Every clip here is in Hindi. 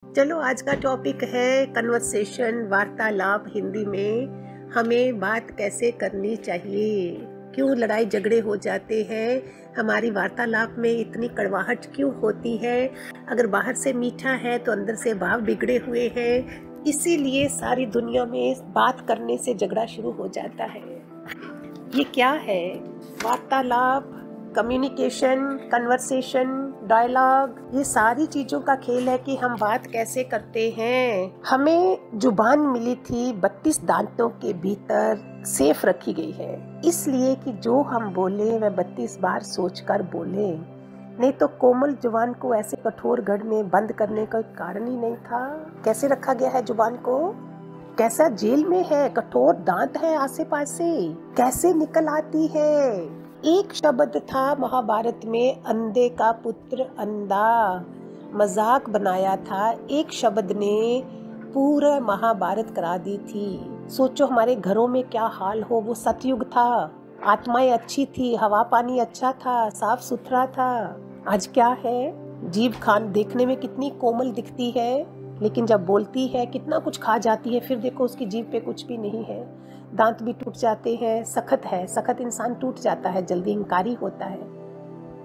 चलो आज का टॉपिक है कन्वर्सेशन, वार्तालाप। हिंदी में हमें बात कैसे करनी चाहिए, क्यों लड़ाई झगड़े हो जाते हैं, हमारी वार्तालाप में इतनी कड़वाहट क्यों होती है, अगर बाहर से मीठा है तो अंदर से भाव बिगड़े हुए हैं। इसीलिए सारी दुनिया में बात करने से झगड़ा शुरू हो जाता है। ये क्या है? वार्तालाप, कम्युनिकेशन, कन्वर्सेशन, डायलॉग, ये सारी चीजों का खेल है कि हम बात कैसे करते हैं। हमें जुबान मिली थी 32 दांतों के भीतर सेफ रखी गई है, इसलिए कि जो हम बोले वह 32 बार सोचकर बोले। नहीं तो कोमल जुबान को ऐसे कठोर गढ़ में बंद करने का कारण ही नहीं था। कैसे रखा गया है जुबान को? कैसा जेल में है, कठोर दांत है आसे पासे, कैसे निकल आती है। एक शब्द था महाभारत में, अंधे का पुत्र अंधा, मजाक बनाया था। एक शब्द ने पूरा महाभारत करा दी थी। सोचो हमारे घरों में क्या हाल हो। वो सतयुग था, आत्माएं अच्छी थी, हवा पानी अच्छा था, साफ सुथरा था। आज क्या है? जीभ खान देखने में कितनी कोमल दिखती है, लेकिन जब बोलती है कितना कुछ खा जाती है। फिर देखो उसकी जीभ पे कुछ भी नहीं है, दांत भी टूट जाते हैं। सख्त है, सख्त इंसान टूट जाता है, जल्दी इंकारी होता है।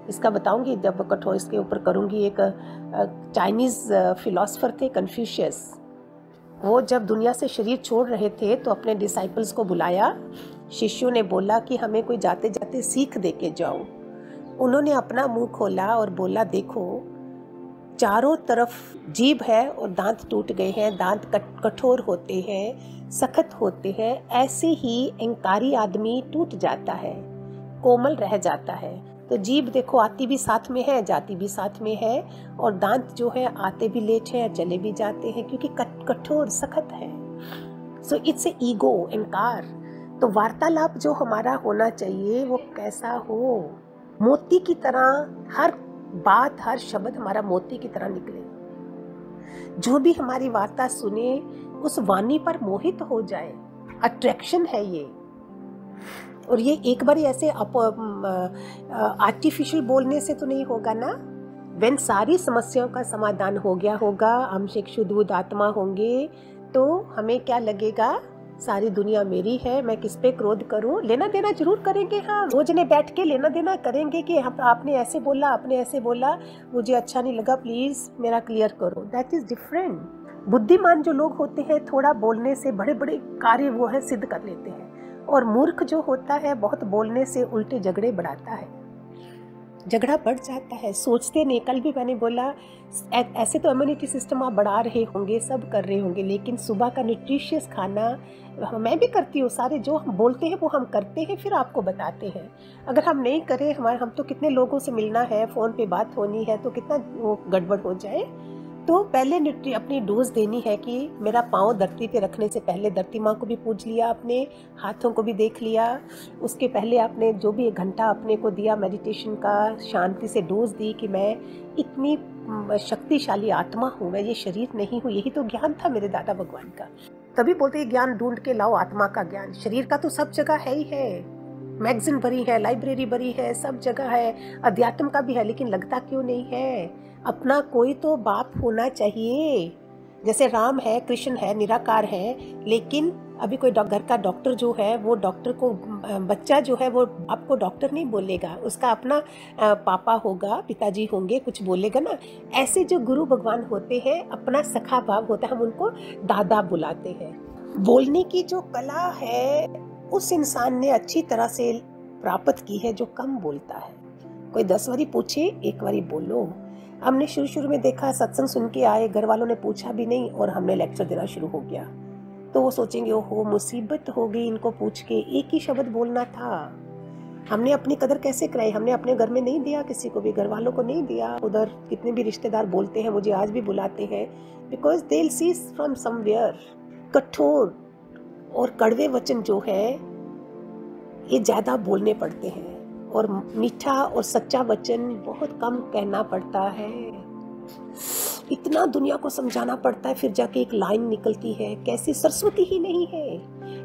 इसका बताऊंगी जब कठोर इसके ऊपर करूंगी। एक चाइनीज फिलोसोफर थे कन्फ्यूशियस। वो जब दुनिया से शरीर छोड़ रहे थे तो अपने डिसाइपल्स को बुलाया। शिष्यों ने बोला कि हमें कोई जाते जाते सीख दे के जाओ। उन्होंने अपना मुंह खोला और बोला, देखो चारों तरफ जीभ है और दांत टूट गए हैं, दांत कठोर होते हैं, सख्त होते हैं। ऐसे ही अहंकारी आदमी टूट जाता है, कोमल रह जाता है। तो जीभ देखो आती भी साथ में है, जाती भी साथ में है, और दांत जो है आते भी लेट हैं, चले भी जाते हैं, क्योंकि कठोर सख्त है। सो इट्स ए ईगो, अहंकार। तो वार्तालाप जो हमारा होना चाहिए वो कैसा हो? मोती की तरह हर बात, हर शब्द हमारा मोती की तरह निकले। जो भी हमारी वार्ता सुने उस वाणी पर मोहित हो जाए। अट्रैक्शन है ये। और ये एक बार ऐसे आर्टिफिशियल बोलने से तो नहीं होगा ना। वेन सारी समस्याओं का समाधान हो गया होगा, हम एक शुद्ध बुद्ध आत्मा होंगे, तो हमें क्या लगेगा? सारी दुनिया मेरी है, मैं किस पे क्रोध करूं? लेना देना जरूर करेंगे। हम दो जने बैठ के लेना देना करेंगे कि आपने ऐसे बोला, आपने ऐसे बोला, मुझे अच्छा नहीं लगा, प्लीज मेरा क्लियर करो। That is different. बुद्धिमान जो लोग होते हैं थोड़ा बोलने से बड़े बड़े कार्य वो है सिद्ध कर लेते हैं, और मूर्ख जो होता है बहुत बोलने से उल्टे झगड़े बढ़ाता है, झगड़ा बढ़ जाता है। सोचते नहीं। कल भी मैंने बोला, ऐसे तो इम्यूनिटी सिस्टम आप बढ़ा रहे होंगे, सब कर रहे होंगे, लेकिन सुबह का न्यूट्रिशियस खाना मैं भी करती हूँ। सारे जो हम बोलते हैं वो हम करते हैं, फिर आपको बताते हैं। अगर हम नहीं करें, हम तो कितने लोगों से मिलना है, फ़ोन पे बात होनी है, तो कितना वो गड़बड़ हो जाए। तो पहले अपनी डोज देनी है कि मेरा पाँव धरती पे रखने से पहले धरती माँ को भी पूज लिया, अपने हाथों को भी देख लिया। उसके पहले आपने जो भी 1 घंटा अपने को दिया मेडिटेशन का, शांति से डोज दी कि मैं इतनी शक्तिशाली आत्मा हूँ, मैं ये शरीर नहीं हूँ। यही तो ज्ञान था मेरे दादा भगवान का। तभी बोलते हैं ज्ञान ढूंढ के लाओ, आत्मा का ज्ञान। शरीर का तो सब जगह है ही है, मैगजीन भरी है, लाइब्रेरी भरी है, सब जगह है, अध्यात्म का भी है, लेकिन लगता क्यों नहीं है? अपना कोई तो बाप होना चाहिए। जैसे राम है, कृष्ण है, निराकार है, लेकिन अभी कोई घर का डॉक्टर जो है, वो डॉक्टर को बच्चा जो है वो आपको डॉक्टर नहीं बोलेगा, उसका अपना पापा होगा, पिताजी होंगे, कुछ बोलेगा ना। ऐसे जो गुरु भगवान होते हैं, अपना सखा भाव होता है, हम उनको दादा बुलाते हैं। बोलने की जो कला है उस इंसान ने अच्छी तरह से प्राप्त की है जो कम बोलता है। कोई 10 बारी पूछे, 1 बारी बोलो। हमने शुरू में देखा, सत्संग सुन के आए, घर वालों ने पूछा भी नहीं और हमने लेक्चर देना शुरू हो गया, तो वो सोचेंगे ओहो मुसीबत हो गई, इनको पूछ के। एक ही शब्द बोलना था। हमने अपनी कदर कैसे कराई? हमने अपने घर में नहीं दिया, किसी को भी, घर वालों को नहीं दिया। उधर कितने भी रिश्तेदार बोलते हैं, मुझे आज भी बुलाते हैं, because they will see from somewhere. कठोर और कड़वे वचन जो है ये ज्यादा बोलने पड़ते हैं, और मीठा और सच्चा वचन बहुत कम कहना पड़ता है। इतना दुनिया को समझाना पड़ता है, फिर जाके एक लाइन निकलती है। कैसी? सरस्वती ही नहीं है।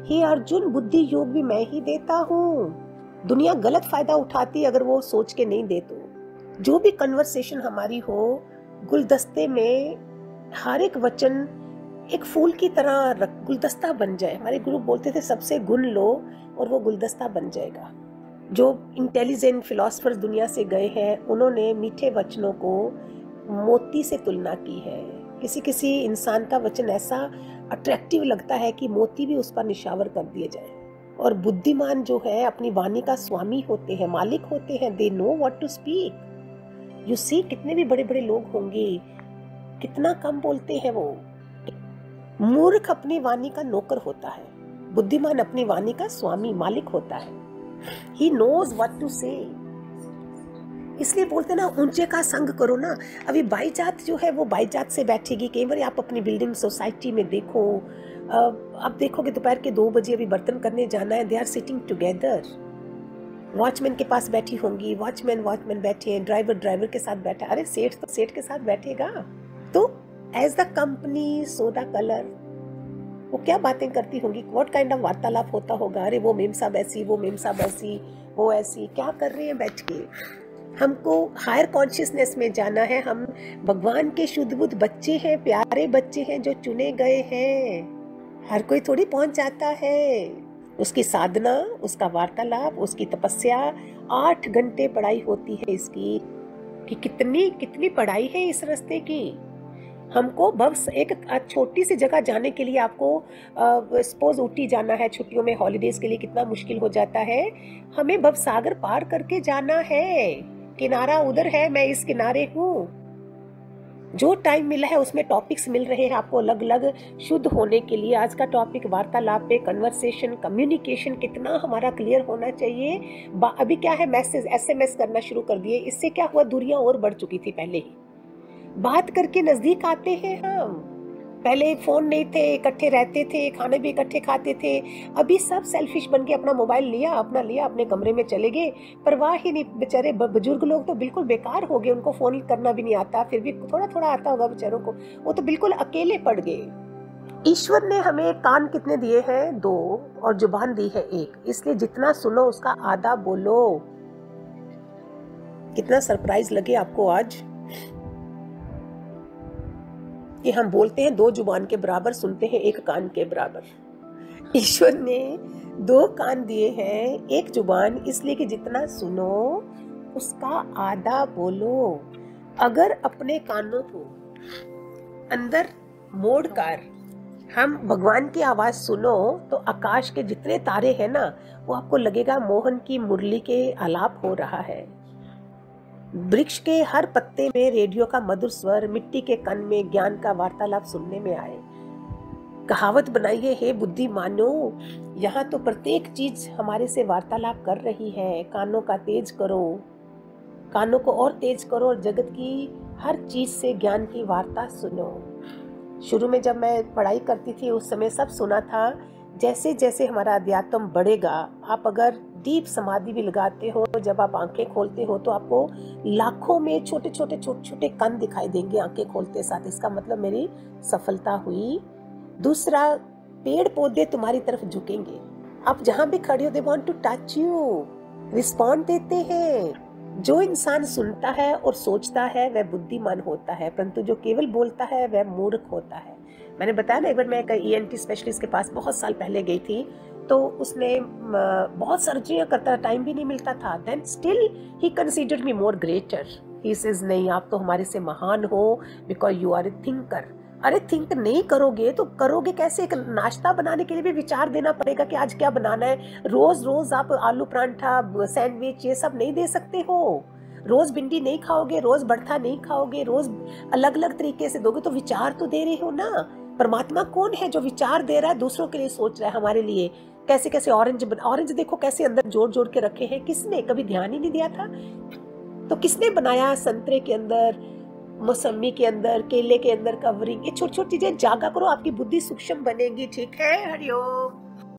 हे अर्जुन, बुद्धि योग भी मैं ही देता हूँ। दुनिया गलत फायदा उठाती अगर वो सोच के नहीं दे तो। जो भी कन्वर्सेशन हमारी हो, गुलदस्ते में हर एक वचन एक फूल की तरह गुलदस्ता बन जाए। हमारे गुरु बोलते थे सबसे गुण लो और वो गुलदस्ता बन जाएगा। जो इंटेलिजेंट फिलोसफर्स दुनिया से गए हैं उन्होंने मीठे वचनों को मोती से तुलना की है। किसी किसी इंसान का वचन ऐसा अट्रैक्टिव लगता है कि मोती भी उस पर निशावर कर दिए जाए। और बुद्धिमान जो है अपनी वाणी का स्वामी होते हैं, मालिक होते हैं। They know what to speak. You see कितने भी बड़े बड़े लोग होंगे, कितना कम बोलते हैं वो। मूर्ख अपनी वाणी का नौकर होता है, बुद्धिमान अपनी वाणी का स्वामी मालिक होता है। He knows what to say। इसलिए बोलते ना ऊंचे का संग करो ना। अभी बाईजात जो है वो बाईजात से बैठेगी। कई बार आप अपनी बिल्डिंग सोसाइटी में देखो, आप देखोगे दोपहर के 2 बजे अभी बर्तन करने जाना है, they are sitting together. Watchman के पास बैठी होंगी, वॉचमैन बैठे हैं, ड्राइवर के साथ बैठा। अरे सेठ तो सेठ के साथ बैठेगा। तो as the company so the colour. वो क्या बातें करती होंगी, व्हाट काइंड ऑफ वार्तालाप होता होगा। अरे वो मेम साहब ऐसी, वो मेम साहब ऐसी, वो ऐसी, क्या कर रहे हैं बैठ के। हमको हायर कॉन्शियसनेस में जाना है। हम भगवान के शुद्ध बुद्ध बच्चे हैं, प्यारे बच्चे हैं जो चुने गए हैं। हर कोई थोड़ी पहुंच जाता है। उसकी साधना, उसका वार्तालाप, उसकी तपस्या, 8 घंटे पढ़ाई होती है इसकी। कि कितनी पढ़ाई है इस रास्ते की। हमको बस एक छोटी सी जगह जाने के लिए आपको सपोज ऊटी जाना है छुट्टियों में, हॉलीडेज के लिए कितना मुश्किल हो जाता है। हमें भव सागर पार करके जाना है। किनारा उधर है, मैं इस किनारे हूँ। जो टाइम मिला है उसमें टॉपिक्स मिल रहे हैं आपको अलग अलग शुद्ध होने के लिए। आज का टॉपिक वार्तालाप पे, कन्वर्सेशन, कम्युनिकेशन कितना हमारा क्लियर होना चाहिए। अभी क्या है, मैसेज SMS करना शुरू कर दिए। इससे क्या हुआ, दूरियां और बढ़ चुकी थी। पहले ही बात करके नजदीक आते हैं हम। पहले फोन नहीं थे, इकट्ठे रहते थे, खाने भी इकट्ठे खाते थे। अभी सब सेल्फिश बन के अपना मोबाइल लिया, अपने कमरे में चले गए। परवाह ही नहीं। बेचारे बुजुर्ग लोग तो बिल्कुल बेकार हो गए, उनको फोन करना भी नहीं आता, फिर भी थोड़ा थोड़ा आता होगा बेचारों को। वो तो बिल्कुल अकेले पड़ गए। ईश्वर ने हमें कान कितने दिए हैं, 2, और जुबान दी है 1। इसलिए जितना सुनो उसका आधा बोलो। कितना सरप्राइज लगे आपको आज कि हम बोलते हैं 2 जुबान के बराबर, सुनते हैं 1 कान के बराबर। ईश्वर ने 2 कान दिए हैं, 1 जुबान, इसलिए कि जितना सुनो उसका आधा बोलो। अगर अपने कानों को अंदर मोड़ कर हम भगवान की आवाज सुनो तो आकाश के जितने तारे हैं ना, वो आपको लगेगा मोहन की मुरली के आलाप हो रहा है। वृक्ष के हर पत्ते में रेडियो का मधुर स्वर, मिट्टी के कण में ज्ञान का वार्तालाप सुनने में आए। कहावत बनाइए, हे बुद्धिमानो, यहाँ तो प्रत्येक चीज हमारे से वार्तालाप कर रही है। कानों का तेज करो, कानों को और तेज करो और जगत की हर चीज से ज्ञान की वार्ता सुनो। शुरू में जब मैं पढ़ाई करती थी उस समय सब सुना था। जैसे जैसे हमारा अध्यात्म बढ़ेगा, आप अगर डीप समाधि भी लगाते हो, जब आप आंखें खोलते हो तो आपको लाखों में छोटे छोटे कण दिखाई देंगे आंखें खोलते साथ। इसका मतलब मेरी सफलता हुई। दूसरा, पेड़ पौधे तुम्हारी तरफ झुकेंगे। आप जहां भी खड़े हो, they want to touch you, respond देते हैं। जो इंसान सुनता है और सोचता है वह बुद्धिमान होता है, परंतु जो केवल बोलता है वह मूर्ख होता है। मैंने बताया ना, एक बार मैं एक ENT स्पेशलिस्ट के पास बहुत साल पहले गई थी, तो उसने बहुत सर्जरियां करता, टाइम भी नहीं मिलता था। Then still he considered me more greater. He says, नहीं आप तो हमारे से महान हो, because you are a thinker. अरे थिंक नहीं करोगे तो करोगे कैसे? एक नाश्ता बनाने के लिए भी विचार देना पड़ेगा कि आज क्या बनाना है। रोज रोज आप आलू परांठा, सैंडविच ये सब नहीं दे सकते हो। रोज भिंडी नहीं खाओगे, रोज भरथा नहीं खाओगे, रोज अलग अलग तरीके से दोगे तो विचार तो दे रहे हो ना। परमात्मा कौन है जो विचार दे रहा है, दूसरों के लिए सोच रहा है, हमारे लिए। कैसे कैसे ऑरेंज देखो कैसे अंदर जोड़ जोड़ के रखे हैं। किसने? कभी ध्यान ही नहीं दिया था। तो किसने बनाया? संतरे के अंदर, मौसमी के अंदर, केले के अंदर कवरिंग, ये छोटी छोटी चीजें जागा करो, आपकी बुद्धि सूक्ष्म बनेगी। ठीक है, हरिओम।